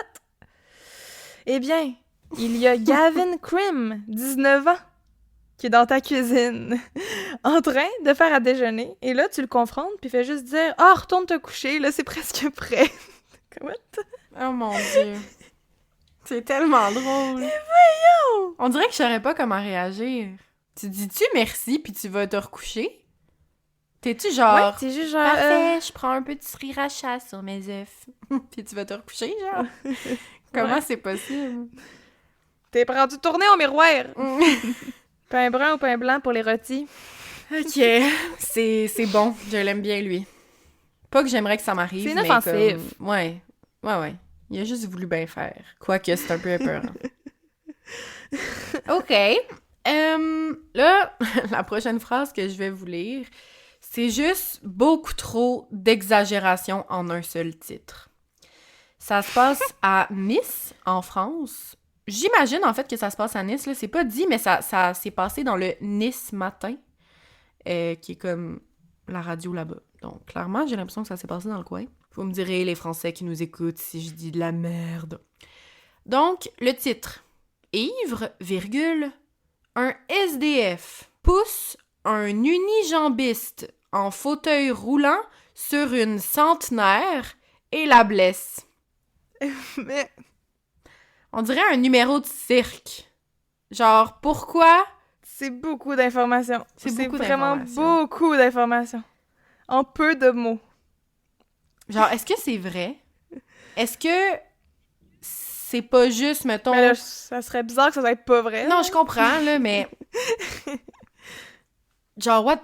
[SPEAKER 2] Eh bien, il y a Gavin Krim, 19 ans, qui est dans ta cuisine, en train de faire à déjeuner. Et là, tu le confrontes, puis il fait juste dire « Ah, retourne te coucher, là, c'est presque prêt. » What?
[SPEAKER 1] Oh mon Dieu. C'est tellement drôle.
[SPEAKER 2] Mais voyons!
[SPEAKER 1] On dirait que je saurais pas comment réagir. Tu dis-tu merci, puis tu vas te recoucher? T'es-tu genre...
[SPEAKER 2] Ouais, t'es juste genre...
[SPEAKER 1] Parfait, je prends un peu de sriracha sur mes œufs. Puis tu vas te recoucher, genre? Comment c'est possible?
[SPEAKER 2] T'es rendu tourner au miroir! Pain brun ou pain blanc pour les rôtis?
[SPEAKER 1] OK, c'est bon. Je l'aime bien, lui. Pas que j'aimerais que ça m'arrive,
[SPEAKER 2] c'est
[SPEAKER 1] mais
[SPEAKER 2] inoffensif.
[SPEAKER 1] Comme... Ouais. Il a juste voulu bien faire. Quoique, c'est un peu épeurant. OK. Là, la prochaine phrase que je vais vous lire, c'est juste beaucoup trop d'exagération en un seul titre. Ça se passe à Nice, en France. J'imagine, en fait, que ça se passe à Nice. Là. C'est pas dit, mais ça s'est passé dans le Nice Matin, qui est comme la radio là-bas. Donc, clairement, j'ai l'impression que ça s'est passé dans le coin. Vous me direz, les Français qui nous écoutent, si je dis de la merde. Donc, le titre. Ivre, virgule, un SDF pousse un unijambiste en fauteuil roulant sur une centenaire et la blesse.
[SPEAKER 2] Mais...
[SPEAKER 1] On dirait un numéro de cirque. Genre, pourquoi?
[SPEAKER 2] C'est beaucoup d'informations. C'est
[SPEAKER 1] beaucoup
[SPEAKER 2] vraiment
[SPEAKER 1] d'informations.
[SPEAKER 2] beaucoup d'informations. En peu de mots.
[SPEAKER 1] Genre, est-ce que c'est vrai? Est-ce que c'est pas juste, mettons...
[SPEAKER 2] Mais là, ça serait bizarre que ça soit pas vrai.
[SPEAKER 1] Non, je comprends, là, mais... Genre, what?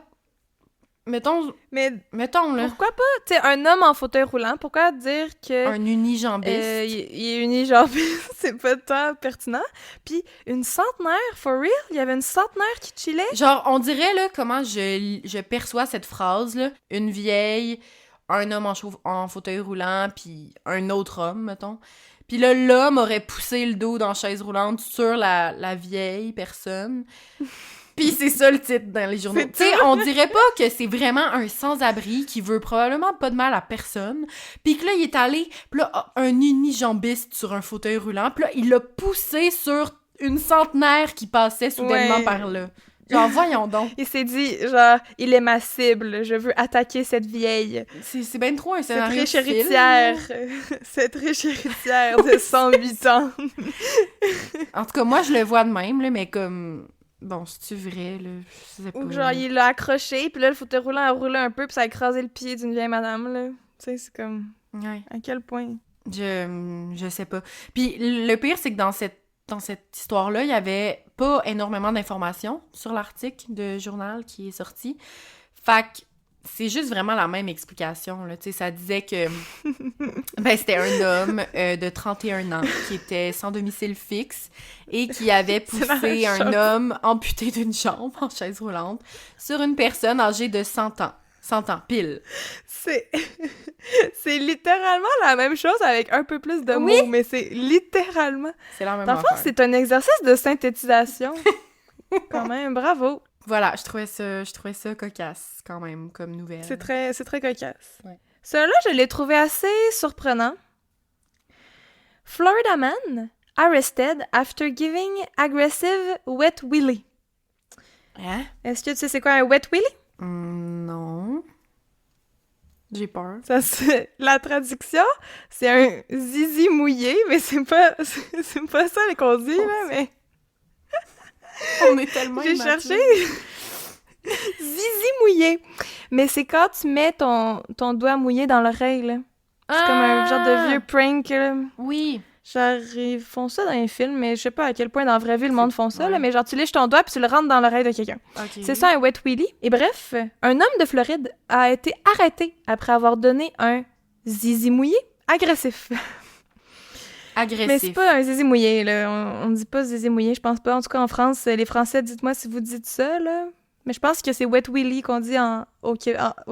[SPEAKER 1] Mettons, là.
[SPEAKER 2] Pourquoi pas? Tu sais, un homme en fauteuil roulant, pourquoi dire que...
[SPEAKER 1] Un unijambiste.
[SPEAKER 2] il est unijambiste, c'est pas tant pertinent. Puis une centenaire, for real? Il y avait une centenaire qui chillait?
[SPEAKER 1] Genre, on dirait, là, comment je perçois cette phrase, là. Une vieille, un homme en fauteuil roulant, puis un autre homme, mettons. Puis là, l'homme aurait poussé le dos dans la chaise roulante sur la vieille personne. Puis c'est ça le titre dans les journaux. Tu sais, on dirait pas que c'est vraiment un sans-abri qui veut probablement pas de mal à personne. Puis que là, il est allé, puis là, un unijambiste sur un fauteuil roulant, puis là, il l'a poussé sur une centenaire qui passait soudainement par là. Genre, voyons donc.
[SPEAKER 2] Il s'est dit, genre, il est ma cible, je veux attaquer cette vieille.
[SPEAKER 1] C'est bien trop un
[SPEAKER 2] Cette
[SPEAKER 1] scénario
[SPEAKER 2] riche
[SPEAKER 1] de film,
[SPEAKER 2] héritière.
[SPEAKER 1] là.
[SPEAKER 2] Cette riche héritière de 108 ans.
[SPEAKER 1] En tout cas, moi, je le vois de même, là, mais comme... Bon, c'est-tu vrai, là? Je sais pas.
[SPEAKER 2] Ou genre, il l'a accroché, puis là, le fauteuil roulant a roulé un peu, puis ça a écrasé le pied d'une vieille madame, là. Tu sais, c'est comme...
[SPEAKER 1] Ouais.
[SPEAKER 2] À quel point?
[SPEAKER 1] Je sais pas. Puis le pire, c'est que dans cette histoire-là, il y avait pas énormément d'informations sur l'article de journal qui est sorti. Fait que c'est juste vraiment la même explication, là. Tu sais, ça disait que ben, c'était un homme de 31 ans qui était sans domicile fixe et qui avait
[SPEAKER 2] C'est la
[SPEAKER 1] poussé
[SPEAKER 2] même
[SPEAKER 1] un
[SPEAKER 2] chose.
[SPEAKER 1] homme amputé d'une jambe en chaise roulante sur une personne âgée de 100 ans. 100 ans, pile.
[SPEAKER 2] C'est... c'est littéralement la même chose avec un peu plus de
[SPEAKER 1] Oui.
[SPEAKER 2] mots, mais c'est littéralement...
[SPEAKER 1] C'est la même
[SPEAKER 2] Dans le fond,
[SPEAKER 1] affaire.
[SPEAKER 2] c'est un exercice de synthétisation. Quand même, bravo.
[SPEAKER 1] Voilà, je trouvais ça cocasse, quand même, comme nouvelle.
[SPEAKER 2] C'est très cocasse.
[SPEAKER 1] Ouais.
[SPEAKER 2] Celui-là, je l'ai trouvé assez surprenant. Florida man arrested after giving aggressive wet willy.
[SPEAKER 1] Hein?
[SPEAKER 2] Est-ce que tu sais c'est quoi un wet willy?
[SPEAKER 1] Non. J'ai peur.
[SPEAKER 2] La traduction, c'est un zizi mouillé, mais c'est pas ça qu'on dit, là, mais...
[SPEAKER 1] On est tellement
[SPEAKER 2] J'ai
[SPEAKER 1] immature.
[SPEAKER 2] cherché zizi mouillé. Mais c'est quand tu mets ton doigt mouillé dans l'oreille, là. C'est comme un genre de vieux prank, là.
[SPEAKER 1] Oui.
[SPEAKER 2] Genre, ils font ça dans les films, mais je sais pas à quel point dans la vraie vie le monde font ça,
[SPEAKER 1] Ouais.
[SPEAKER 2] là, mais genre, tu lèches ton doigt puis tu le rentres dans l'oreille de quelqu'un.
[SPEAKER 1] OK.
[SPEAKER 2] C'est ça, un wet willy. Et bref, un homme de Floride a été arrêté après avoir donné un zizi mouillé agressif.
[SPEAKER 1] Agressif.
[SPEAKER 2] Mais c'est pas un zizi mouillé, là. On dit pas zizi mouillé, je pense pas. En tout cas, en France, les Français, dites-moi si vous dites ça, là. Mais je pense que c'est wet willy qu'on dit au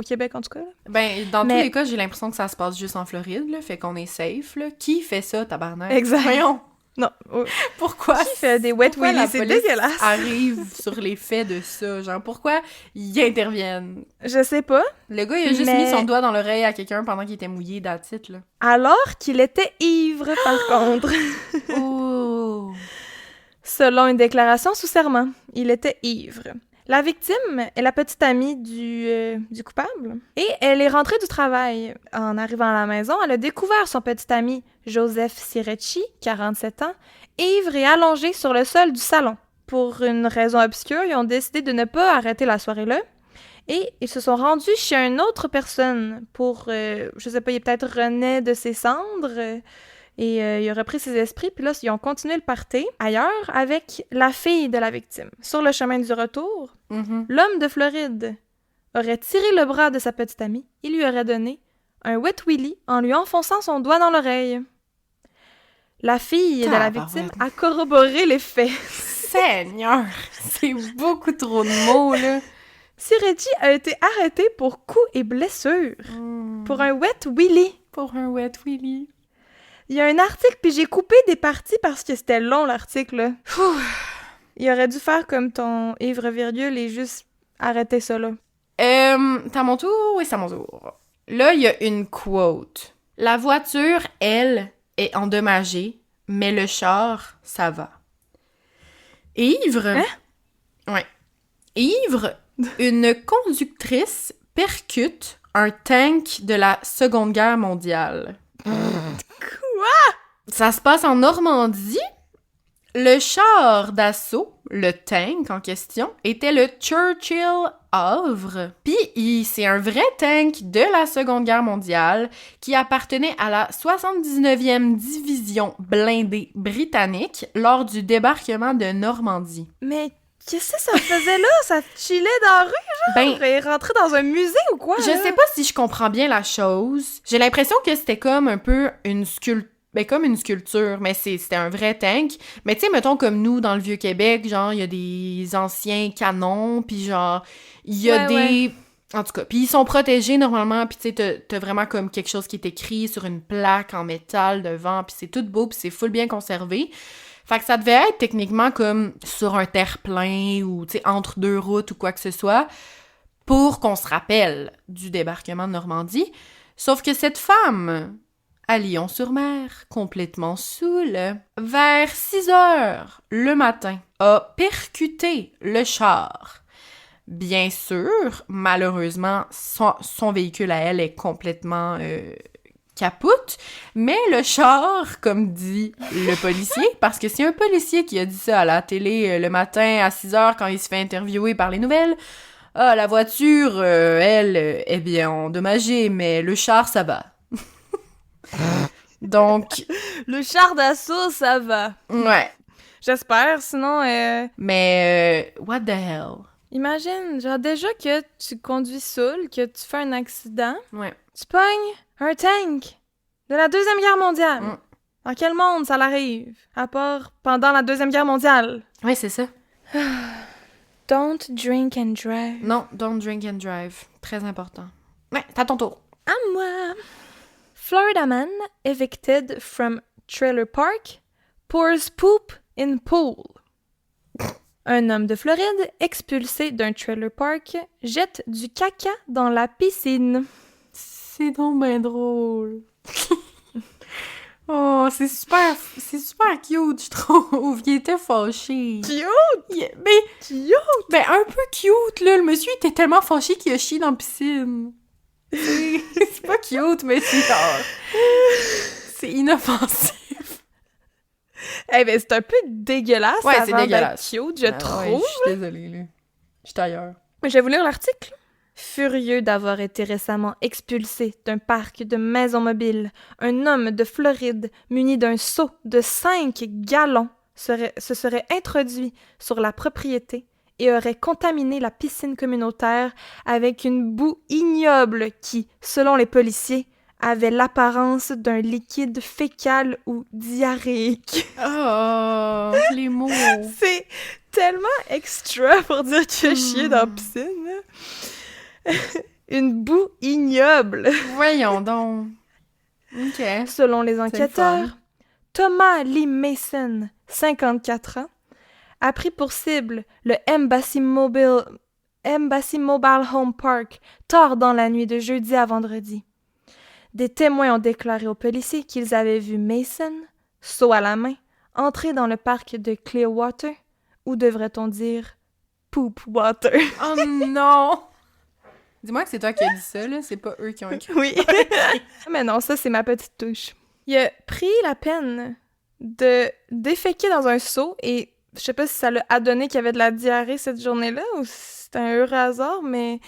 [SPEAKER 2] Québec, en tout cas. Là.
[SPEAKER 1] Ben, dans
[SPEAKER 2] Mais-
[SPEAKER 1] tous les cas, j'ai l'impression que ça se passe juste en Floride, là, fait qu'on est safe, là. Qui fait ça, tabarnak?
[SPEAKER 2] Exact.
[SPEAKER 1] Voyons.
[SPEAKER 2] Non. Oh.
[SPEAKER 1] Pourquoi?
[SPEAKER 2] Qui fait des wet
[SPEAKER 1] Pourquoi
[SPEAKER 2] willy?
[SPEAKER 1] la
[SPEAKER 2] C'est
[SPEAKER 1] police
[SPEAKER 2] dégueulasse.
[SPEAKER 1] arrive sur les faits de ça? Genre, pourquoi ils interviennent?
[SPEAKER 2] Je sais pas.
[SPEAKER 1] Le gars, il a juste
[SPEAKER 2] Mais-
[SPEAKER 1] mis son doigt dans l'oreille à quelqu'un pendant qu'il était mouillé d'attitude, là.
[SPEAKER 2] Alors qu'il était ivre, par contre.
[SPEAKER 1] Oh!
[SPEAKER 2] Selon une déclaration sous serment, il était ivre. La victime est la petite amie du coupable. Et elle est rentrée du travail. En arrivant à la maison, elle a découvert son petit ami Joseph Cirecci, 47 ans, ivre et allongé sur le sol du salon. Pour une raison obscure, ils ont décidé de ne pas arrêter la soirée là. Et ils se sont rendus chez une autre personne pour, je sais pas, il peut-être renaît de ses cendres. Et il a repris ses esprits, puis là, ils ont continué le party ailleurs avec la fille de la victime. Sur le chemin du retour,
[SPEAKER 1] Mhm.
[SPEAKER 2] l'homme de Floride aurait tiré le bras de sa petite amie. Il lui aurait donné un wet willy en lui enfonçant son doigt dans l'oreille. La fille de la
[SPEAKER 1] Tabarouette.
[SPEAKER 2] victime a corroboré les faits.
[SPEAKER 1] Seigneur! C'est beaucoup trop de mots, là.
[SPEAKER 2] Cirecci a été arrêté pour coups et blessures. Pour un wet willy.
[SPEAKER 1] Pour un wet willy.
[SPEAKER 2] Il y a un article, puis j'ai coupé des parties parce que c'était long, l'article, là. Il aurait dû faire comme ton ivre virgule et juste arrêter ça, là.
[SPEAKER 1] C'est à mon tour? Oui, c'est à mon tour. Là, il y a une quote. La voiture, elle, est endommagée, mais le char, ça va. Ivre...
[SPEAKER 2] Hein?
[SPEAKER 1] Ouais. Ivre, une conductrice percute un tank de la Seconde Guerre mondiale. Ça se passe en Normandie. Le char d'assaut, le tank en question, était le Churchill Havre. Puis c'est un vrai tank de la Seconde Guerre mondiale qui appartenait à la 79e division blindée britannique lors du débarquement de Normandie.
[SPEAKER 2] Mais qu'est-ce que ça faisait là? Ça chillait dans la rue?
[SPEAKER 1] Ben,
[SPEAKER 2] Il est rentré dans un musée ou quoi?
[SPEAKER 1] je sais pas si je comprends bien la chose. J'ai l'impression que c'était comme un peu une sculpture. Ben, comme une sculpture, mais c'était un vrai tank. Mais tu sais, mettons comme nous, dans le Vieux-Québec, genre, il y a des anciens canons, puis genre, il y a
[SPEAKER 2] Ouais,
[SPEAKER 1] des...
[SPEAKER 2] ouais.
[SPEAKER 1] En tout cas, puis ils sont protégés normalement, puis tu sais, t'as vraiment comme quelque chose qui est écrit sur une plaque en métal devant, puis c'est tout beau, puis c'est full bien conservé. Fait que ça devait être techniquement comme sur un terre-plein, ou tu sais, entre deux routes ou quoi que ce soit, pour qu'on se rappelle du débarquement de Normandie. Sauf que cette femme à Lyon-sur-Mer, complètement saoul, vers 6h le matin, a percuté le char. Bien sûr, malheureusement, son véhicule à elle est complètement capoute, mais le char, comme dit le policier, parce que c'est un policier qui a dit ça à la télé le matin à 6h quand il se fait interviewer par les nouvelles. Ah, la voiture, elle, est bien endommagée, mais le char, ça va. Donc...
[SPEAKER 2] Le char d'assaut, ça va.
[SPEAKER 1] Ouais.
[SPEAKER 2] J'espère, sinon...
[SPEAKER 1] Mais, what the hell?
[SPEAKER 2] Imagine, genre déjà que tu conduis saoul, que tu fais un accident,
[SPEAKER 1] Ouais.
[SPEAKER 2] tu pognes un tank de la Deuxième Guerre mondiale.
[SPEAKER 1] Mm.
[SPEAKER 2] Dans quel monde ça l'arrive? À part pendant la Deuxième Guerre mondiale.
[SPEAKER 1] Ouais, c'est ça.
[SPEAKER 2] Don't drink and drive.
[SPEAKER 1] Non, don't drink and drive. Très important. Ouais, c'est à ton tour.
[SPEAKER 2] À moi. Florida man evicted from trailer park pours poop in pool. Un homme de Floride, expulsé d'un trailer park, jette du caca dans la piscine.
[SPEAKER 1] C'est donc ben drôle. Oh, c'est super cute, je trouve. Il était fâché.
[SPEAKER 2] Cute!
[SPEAKER 1] Ben, un peu cute, là. Le monsieur était tellement fâché qu'il a chié dans la piscine. C'est pas cute, mais c'est genre... C'est inoffensif.
[SPEAKER 2] Eh ben, c'est un peu dégueulasse
[SPEAKER 1] Ouais,
[SPEAKER 2] avant
[SPEAKER 1] c'est dégueulasse.
[SPEAKER 2] d'être cute, je trouve.
[SPEAKER 1] Ouais, je suis désolée, là. Je suis ailleurs.
[SPEAKER 2] Je vais vous lire l'article. Furieux d'avoir été récemment expulsé d'un parc de maisons mobiles, un homme de Floride muni d'un seau de 5 gallons se serait introduit sur la propriété et aurait contaminé la piscine communautaire avec une boue ignoble qui, selon les policiers, avait l'apparence d'un liquide fécal ou diarrhéique.
[SPEAKER 1] Oh, les mots.
[SPEAKER 2] C'est tellement extra pour dire qu'il a chié dans la piscine. Là. Une boue ignoble.
[SPEAKER 1] Voyons donc. OK.
[SPEAKER 2] Selon les enquêteurs,
[SPEAKER 1] fun.
[SPEAKER 2] Thomas Lee Mason, 54 ans, a pris pour cible le Embassy Mobile Home Park tard dans la nuit de jeudi à vendredi. Des témoins ont déclaré aux policiers qu'ils avaient vu Mason, seau à la main, entrer dans le parc de Clearwater, ou devrait-on dire Poop Water.
[SPEAKER 1] Oh non! Dis-moi que c'est toi qui as dit ça, là. C'est pas eux qui ont écrit.
[SPEAKER 2] Oui. Mais non, ça, c'est ma petite touche. Il a pris la peine de déféquer dans un seau et je sais pas si ça l'a adonné qu'il y avait de la diarrhée cette journée-là ou si c'était un heureux hasard, mais...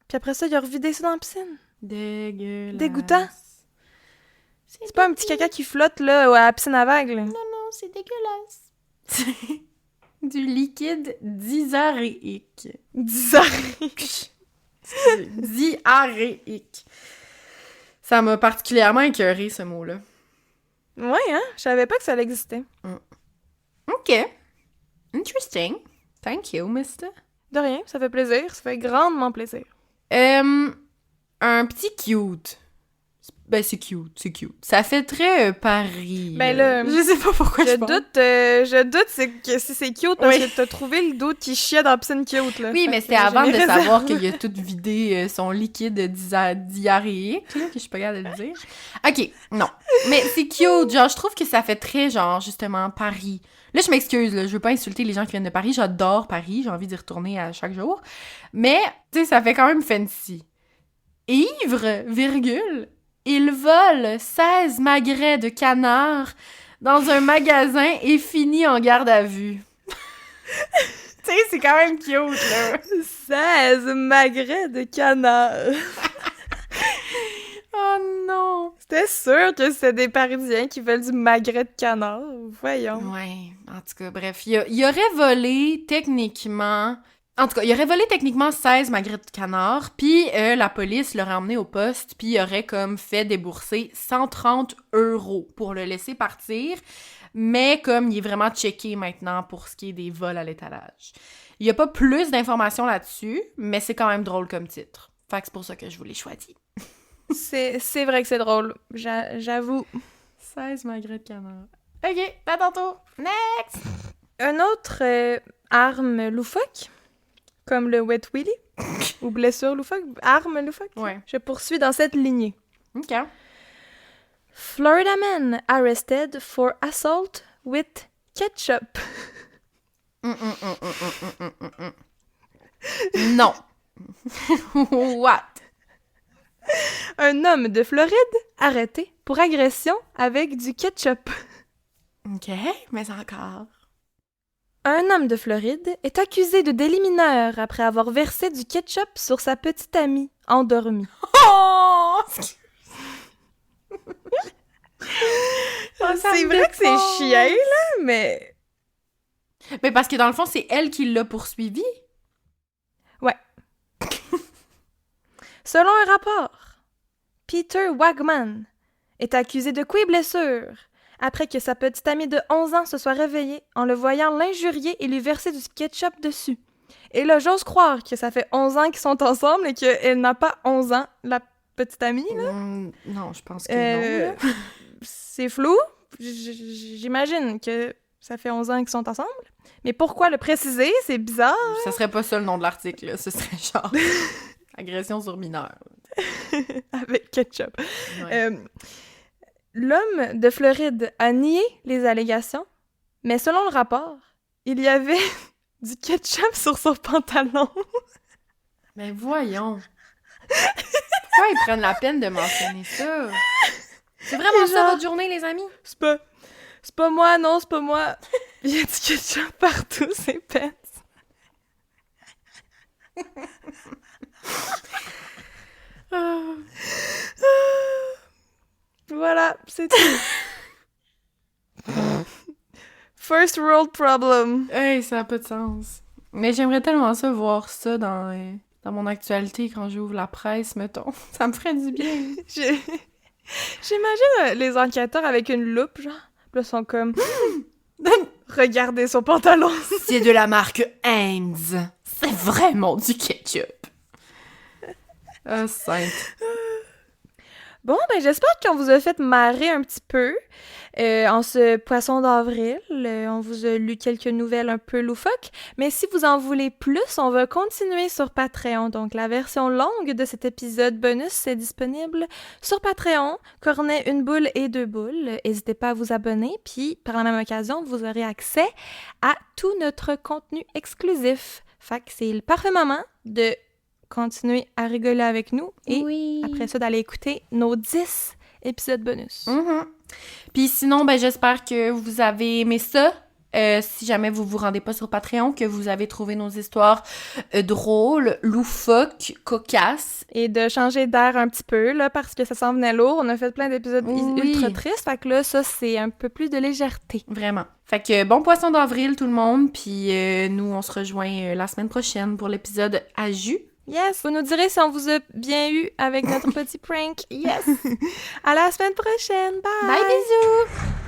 [SPEAKER 2] Puis après ça, il a revidé ça dans la piscine.
[SPEAKER 1] Dégueulasse.
[SPEAKER 2] Dégoûtant. C'est pas un petit caca qui flotte, là, à la piscine à vagues, là.
[SPEAKER 1] Non, c'est dégueulasse. C'est du liquide diarrhéique.
[SPEAKER 2] Diarrhée.
[SPEAKER 1] Diarrhéique. Ça m'a particulièrement écœuré, ce mot-là.
[SPEAKER 2] Ouais, hein? Je savais pas que ça existait.
[SPEAKER 1] OK. Interesting. Thank you, mister.
[SPEAKER 2] De rien, ça fait plaisir. Ça fait grandement plaisir.
[SPEAKER 1] Un petit cute. Ben, c'est cute. Ça fait très Paris.
[SPEAKER 2] Ben là,
[SPEAKER 1] je sais pas pourquoi je pense.
[SPEAKER 2] Je doute que si c'est cute parce
[SPEAKER 1] Oui.
[SPEAKER 2] que t'as trouvé le doute qui chiait dans la piscine cute, là.
[SPEAKER 1] Oui,
[SPEAKER 2] Fait
[SPEAKER 1] mais
[SPEAKER 2] que
[SPEAKER 1] c'était avant
[SPEAKER 2] j'ai
[SPEAKER 1] de
[SPEAKER 2] mes
[SPEAKER 1] savoir
[SPEAKER 2] réserves.
[SPEAKER 1] qu'il a tout vidé son liquide diarrhéique, là, que je suis pas capable de le dire. OK, non. Mais c'est cute, genre, je trouve que ça fait très, genre, justement, Paris. Là, je m'excuse, là, je veux pas insulter les gens qui viennent de Paris, j'adore Paris, j'ai envie d'y retourner à chaque jour. Mais, tu sais, ça fait quand même fancy. Ivre, virgule, il vole 16 magrets de canard dans un magasin et finit en garde à vue. Tu sais, c'est quand même cute, là.
[SPEAKER 2] 16 magrets de canard.
[SPEAKER 1] Oh non!
[SPEAKER 2] C'était sûr que c'était des Parisiens qui veulent du magret de canard. Voyons.
[SPEAKER 1] Ouais, en tout cas, bref, il aurait volé techniquement... En tout cas, il aurait volé techniquement 16 magrets de canard, puis la police l'aurait emmené au poste, puis il aurait comme fait débourser 130 € pour le laisser partir, mais comme il est vraiment checké maintenant pour ce qui est des vols à l'étalage. Il n'y a pas plus d'informations là-dessus, mais c'est quand même drôle comme titre. Fait que c'est pour ça que je vous l'ai choisi.
[SPEAKER 2] C'est vrai que c'est drôle. J'avoue.
[SPEAKER 1] 16 magrets de canard. OK, à tantôt! Next!
[SPEAKER 2] Un autre arme loufoque, comme le Wet Willy, ou blessure loufoque, arme loufoque,
[SPEAKER 1] Ouais.
[SPEAKER 2] je poursuis dans cette lignée.
[SPEAKER 1] OK.
[SPEAKER 2] Florida man arrested for assault with ketchup.
[SPEAKER 1] Non. What?
[SPEAKER 2] Un homme de Floride arrêté pour agression avec du ketchup.
[SPEAKER 1] OK, mais encore.
[SPEAKER 2] Un homme de Floride est accusé de délit mineur après avoir versé du ketchup sur sa petite amie endormie.
[SPEAKER 1] Oh!
[SPEAKER 2] C'est vrai que c'est chien, là, mais...
[SPEAKER 1] Mais parce que dans le fond, c'est elle qui l'a poursuivi.
[SPEAKER 2] Ouais. Selon un rapport, Peter Wagman est accusé de coups et blessures après que sa petite amie de 11 ans se soit réveillée en le voyant l'injurier et lui verser du ketchup dessus. Et là, j'ose croire que ça fait 11 ans qu'ils sont ensemble et qu'elle n'a pas 11 ans, la petite amie, là.
[SPEAKER 1] Non, je pense que non.
[SPEAKER 2] C'est flou. J'imagine que ça fait 11 ans qu'ils sont ensemble. Mais pourquoi le préciser? C'est bizarre.
[SPEAKER 1] Ça serait pas ça le nom de l'article, là. Ce serait genre agression sur mineur.
[SPEAKER 2] Avec ketchup.
[SPEAKER 1] Ouais.
[SPEAKER 2] L'homme de Floride a nié les allégations, mais selon le rapport, il y avait du ketchup sur son pantalon.
[SPEAKER 1] Mais voyons. Pourquoi ils prennent la peine de mentionner ça? C'est vraiment ça votre journée, les amis?
[SPEAKER 2] C'est pas moi, non, c'est pas moi. Il y a du ketchup partout, c'est pète. Voilà, c'est tout. First world problem.
[SPEAKER 1] Hey, ça n'a pas de sens. Mais j'aimerais tellement ça voir ça dans mon actualité quand j'ouvre la presse, mettons. Ça me ferait du bien.
[SPEAKER 2] J'imagine les enquêteurs avec une loupe, genre. Puis là, ils sont comme... Regardez son pantalon.
[SPEAKER 1] C'est de la marque Heinz. C'est vraiment du ketchup. Ah, sainte.
[SPEAKER 2] Bon, ben j'espère qu'on vous a fait marrer un petit peu en ce poisson d'avril. On vous a lu quelques nouvelles un peu loufoques. Mais si vous en voulez plus, on va continuer sur Patreon. Donc la version longue de cet épisode bonus est disponible sur Patreon. Cornet, une boule et deux boules. N'hésitez pas à vous abonner. Puis par la même occasion, vous aurez accès à tout notre contenu exclusif. Fait que c'est le parfait moment de continuer à rigoler avec nous et après ça d'aller écouter nos 10 épisodes bonus.
[SPEAKER 1] Mm-hmm. Puis sinon, ben j'espère que vous avez aimé ça. Si jamais vous vous rendez pas sur Patreon, que vous avez trouvé nos histoires drôles, loufoques, cocasses.
[SPEAKER 2] Et de changer d'air un petit peu, là, parce que ça s'en venait lourd. On a fait plein d'épisodes ultra tristes, fait que là, ça, c'est un peu plus de légèreté.
[SPEAKER 1] Vraiment. Fait que bon poisson d'avril, tout le monde, puis nous, on se rejoint la semaine prochaine pour l'épisode à jus.
[SPEAKER 2] Yes! Vous nous direz si on vous a bien eu avec notre petit prank. Yes! À la semaine prochaine! Bye!
[SPEAKER 1] Bye, bisous!